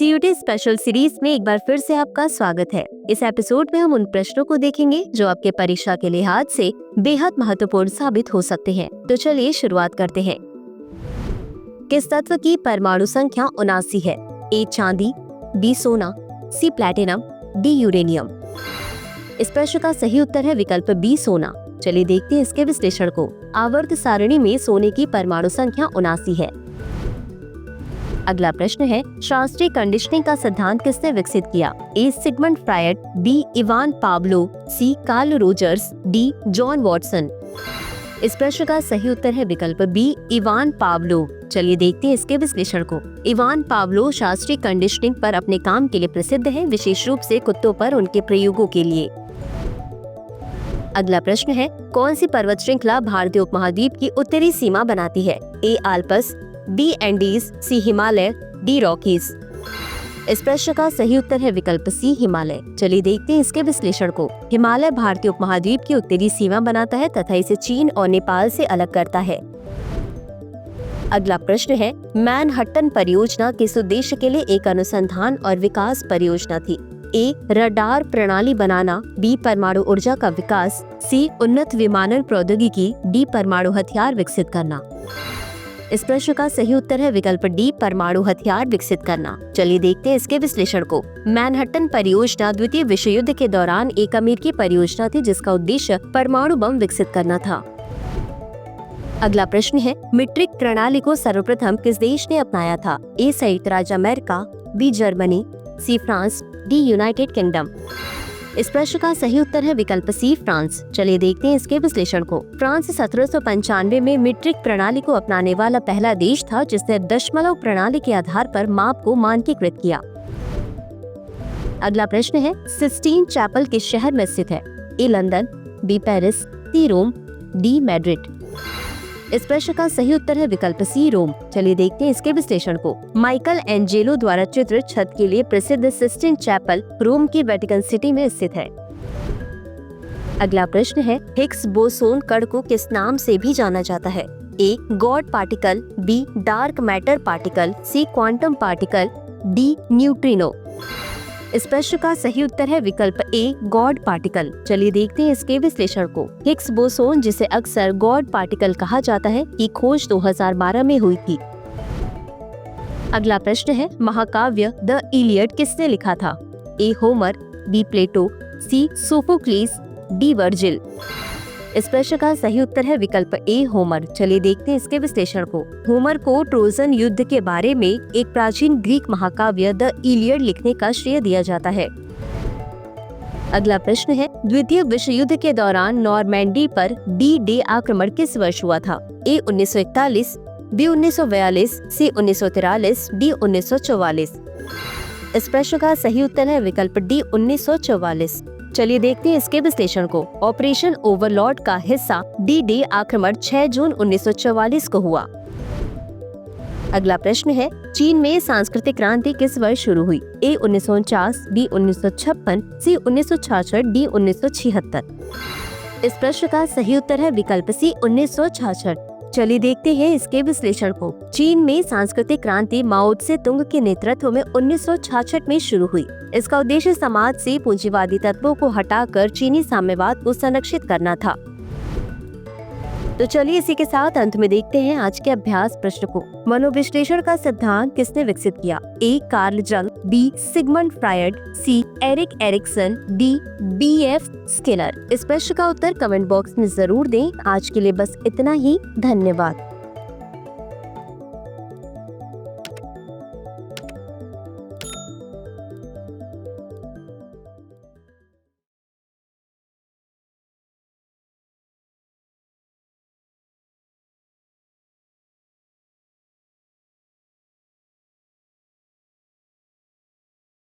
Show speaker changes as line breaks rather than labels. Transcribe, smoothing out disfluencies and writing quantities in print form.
CUT special series में एक बार फिर से आपका स्वागत है। इस एपिसोड में हम उन प्रश्नों को देखेंगे जो आपके परीक्षा के लिहाज से बेहद महत्वपूर्ण साबित हो सकते हैं। तो चलिए शुरुआत करते हैं। किस तत्व की परमाणु संख्या 79 है? ए चांदी, बी सोना, सी प्लैटिनम, डी यूरेनियम। इस प्रश्न का सही उत्तर है विकल्प बी सोना। चलिए देखते हैं इसके विश्लेषण को। आवर्त सारणी में सोने की परमाणु संख्या 79 है। अगला प्रश्न है, शास्त्रीय कंडीशनिंग का सिद्धांत किसने विकसित किया? A Sigmund Freud, B Ivan Pavlov, C Carl Rogers, D John Watson. इस प्रश्न का सही उत्तर है विकल्प बी इवान पाब्लो। चलिए देखते हैं इसके विश्लेषण को। इवान पाब्लो शास्त्रीय कंडीशनिंग पर अपने काम के लिए प्रसिद्ध है, विशेष रूप से कुत्तों पर उनके प्रयोगों के लिए। अगला प्रश्न है, कौन सी पर्वत श्रृंखला भारतीय उपमहाद्वीप की उत्तरी सीमा बनाती है? ए आल्प्स, बी एंडीज, सी हिमालय, डी रॉकीज। इस प्रश्न का सही उत्तर है विकल्प सी हिमालय। चलिए देखते हैं इसके विश्लेषण को। हिमालय भारतीय उपमहाद्वीप की उत्तरी सीमा बनाता है तथा इसे चीन और नेपाल से अलग करता है। अगला प्रश्न है, मैनहट्टन परियोजना किस उद्देश्य के लिए एक अनुसंधान और विकास परियोजना थी? ए रडार प्रणाली बनाना, बी परमाणु ऊर्जा का विकास, सी उन्नत विमानन प्रौद्योगिकी, डी परमाणु हथियार विकसित करना। इस प्रश्न का सही उत्तर है विकल्प डी परमाणु हथियार विकसित करना। चलिए देखते हैं इसके विश्लेषण को। मैनहट्टन परियोजना द्वितीय विश्व युद्ध के दौरान एक अमेरिकी परियोजना थी जिसका उद्देश्य परमाणु बम विकसित करना था। अगला प्रश्न है, मीट्रिक प्रणाली को सर्वप्रथम किस देश ने अपनाया था? ए संयुक्त राज्य America, B Germany, C France, D United Kingdom. इस प्रश्न का सही उत्तर है विकल्प सी फ्रांस। चलिए देखते हैं इसके विश्लेषण को। फ्रांस 1795 में मीट्रिक प्रणाली को अपनाने वाला पहला देश था जिसने दशमलव प्रणाली के आधार पर माप को मानकीकृत किया। अगला प्रश्न है, सिस्टीन चैपल किस शहर में स्थित है? ए लंदन, बी पेरिस, सी रोम, डी मैड्रिड। इस प्रश्न का सही उत्तर है विकल्प सी रोम। चलिए देखते हैं इसके विश्लेषण को। माइकल एंजेलो द्वारा चित्रित छत के लिए प्रसिद्ध सिस्टीन चैपल रोम की वेटिकन सिटी में स्थित है। अगला प्रश्न है, हिग्स बोसोन कण को किस नाम से भी जाना जाता है? A God particle, B dark matter particle, C quantum particle, D neutrino. इस प्रश्न का सही उत्तर है विकल्प ए गॉड पार्टिकल। चलिए देखते हैं इसके विश्लेषण को। हिग्स बोसोन, जिसे अक्सर गॉड पार्टिकल कहा जाता है, की खोज 2012 में हुई थी। अगला प्रश्न है, महाकाव्य द इलियड किसने लिखा था? ए होमर, बी प्लेटो, सी सोफोक्लीस, डी वर्जिल। इस प्रश्न का सही उत्तर है विकल्प ए होमर। चलिए देखते हैं इसके विश्लेषण को। होमर को ट्रोजन युद्ध के बारे में एक प्राचीन ग्रीक महाकाव्य द इलियड लिखने का श्रेय दिया जाता है। अगला प्रश्न है, द्वितीय विश्व युद्ध के दौरान नॉर्मैंडी पर डी डे आक्रमण किस वर्ष हुआ था? ए 1941, बी 1942, सी 1943, डी 1944। इस प्रश्न का सही उत्तर है विकल्प डी 1944। चलिए देखते हैं इसके विश्लेषण को। ऑपरेशन ओवरलॉर्ड का हिस्सा डी डे आक्रमण 6 जून 1944 को हुआ। अगला प्रश्न है, चीन में सांस्कृतिक क्रांति किस वर्ष शुरू हुई? ए 1949, बी 1956, सी 1966, डी 1976। इस प्रश्न का सही उत्तर है विकल्प सी 1966। चलिए देखते हैं इसके विश्लेषण को। चीन में सांस्कृतिक क्रांति माओ त्से तुंग के नेतृत्व में 1966 में शुरू हुई। इसका उद्देश्य समाज से पूंजीवादी तत्वों को हटाकर चीनी साम्यवाद को संरक्षित करना था। तो चलिए इसी के साथ अंत में देखते हैं आज के अभ्यास प्रश्न को। मनोविश्लेषण का सिद्धांत किसने विकसित किया? A Carl Jung, B Sigmund Freud, C Erik Erikson, D B F. Skinner. इस प्रश्न का उत्तर कमेंट बॉक्स में जरूर दें। आज के लिए बस इतना ही। धन्यवाद।